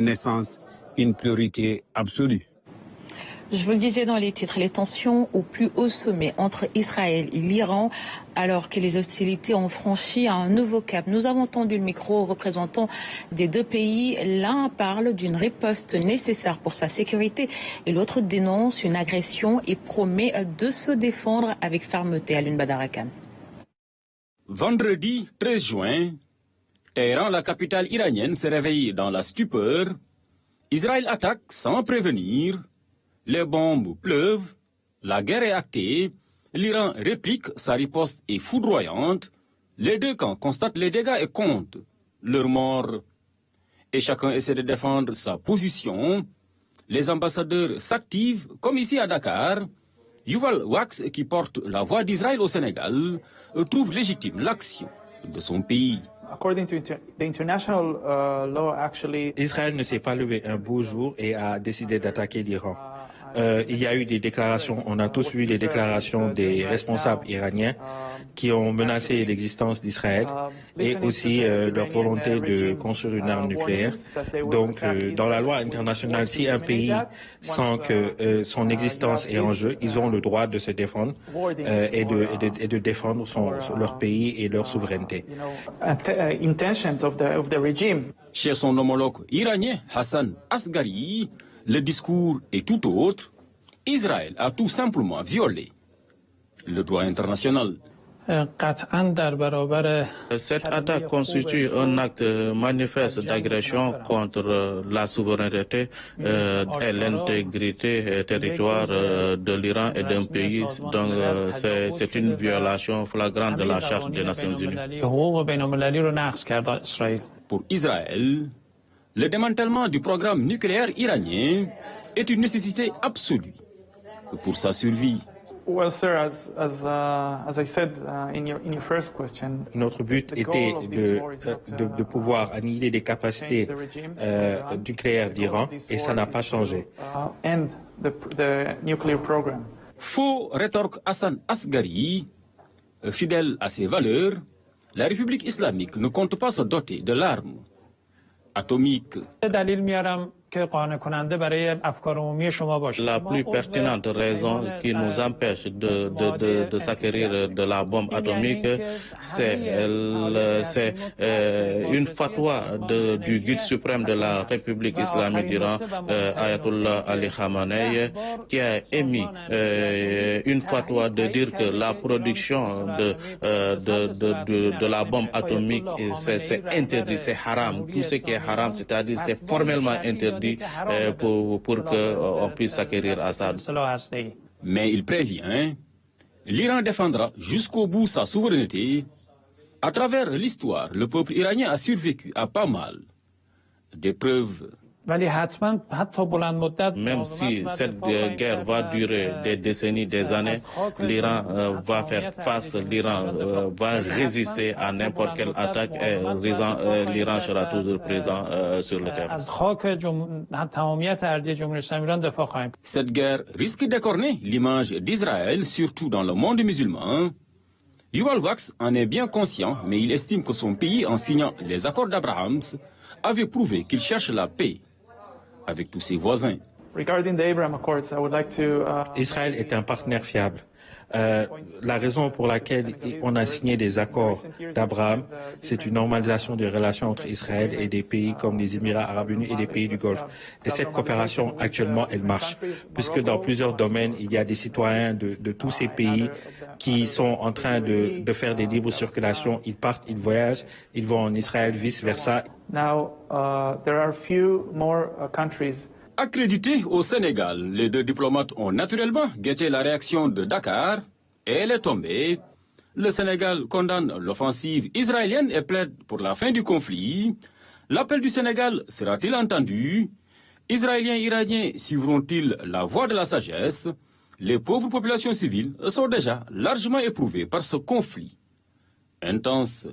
naissance une priorité absolue. Je vous le disais dans les titres, les tensions au plus haut sommet entre Israël et l'Iran, alors que les hostilités ont franchi un nouveau cap. Nous avons tendu le micro aux représentants des deux pays. L'un parle d'une riposte nécessaire pour sa sécurité et l'autre dénonce une agression et promet de se défendre avec fermeté. Alioune Badara Kane. Vendredi 13 juin, Téhéran, la capitale iranienne, s'est réveillée dans la stupeur. Israël attaque sans prévenir. Les bombes pleuvent, la guerre est actée, l'Iran réplique, sa riposte est foudroyante, les deux camps constatent les dégâts et comptent leurs morts. Et chacun essaie de défendre sa position. Les ambassadeurs s'activent, comme ici à Dakar. Yuval Wax, qui porte la voix d'Israël au Sénégal, trouve légitime l'action de son pays. Israël ne s'est pas levé un beau jour et a décidé d'attaquer l'Iran. Il y a eu des déclarations, on a tous vu les déclarations des responsables iraniens qui ont menacé l'existence d'Israël et aussi leur volonté de construire une arme nucléaire. Donc, dans la loi internationale, si un pays sent que son existence est en jeu, ils ont le droit de se défendre et de défendre leur pays et leur souveraineté. Chez son homologue iranien, Hassan Asghari, le discours est tout autre. Israël a tout simplement violé le droit international. Cette attaque constitue un acte manifeste d'agression contre la souveraineté et l'intégrité territoriale de l'Iran et d'un pays. Donc c'est une violation flagrante de la Charte des Nations Unies. Pour Israël, le démantèlement du programme nucléaire iranien est une nécessité absolue pour sa survie. Notre but était de pouvoir annihiler les capacités nucléaires d'Iran et ça n'a pas changé. Faux, rétorque Hassan Asghari, fidèle à ses valeurs, la République islamique ne compte pas se doter de l'arme atomique. La plus pertinente raison qui nous empêche de s'acquérir de la bombe atomique, c'est une fatwa du guide suprême de la République islamique d'Iran, Ayatollah Ali Khamenei, qui a émis une fatwa de dire que la production de la bombe atomique, c'est interdit, c'est haram. Tout ce qui est haram, c'est-à-dire c'est formellement interdit pour qu'on puisse s'acquérir à ça. Mais il prévient, l'Iran défendra jusqu'au bout sa souveraineté. À travers l'histoire, le peuple iranien a survécu à pas mal d'épreuves. Même si cette guerre va durer des décennies, des années, l'Iran va faire face, l'Iran va résister à n'importe quelle attaque et l'Iran sera toujours présent sur le terrain. Cette guerre risque d'écorner l'image d'Israël, surtout dans le monde musulman. Yuval Wax en est bien conscient, mais il estime que son pays, en signant les accords d'Abraham, avait prouvé qu'il cherche la paix avec tous ses voisins. Israël est un partenaire fiable. La raison pour laquelle on a signé des accords d'Abraham, c'est une normalisation des relations entre Israël et des pays comme les Émirats arabes unis et les pays du Golfe. Et cette coopération, actuellement, elle marche, puisque dans plusieurs domaines, il y a des citoyens de tous ces pays qui sont en train de faire des libres circulations. Ils partent, ils voyagent, ils vont en Israël, vice-versa. Accrédités au Sénégal, les deux diplomates ont naturellement guetté la réaction de Dakar et elle est tombée. Le Sénégal condamne l'offensive israélienne et plaide pour la fin du conflit. L'appel du Sénégal sera-t-il entendu? Israéliens et Iraniens suivront-ils la voie de la sagesse? Les pauvres populations civiles sont déjà largement éprouvées par ce conflit intense.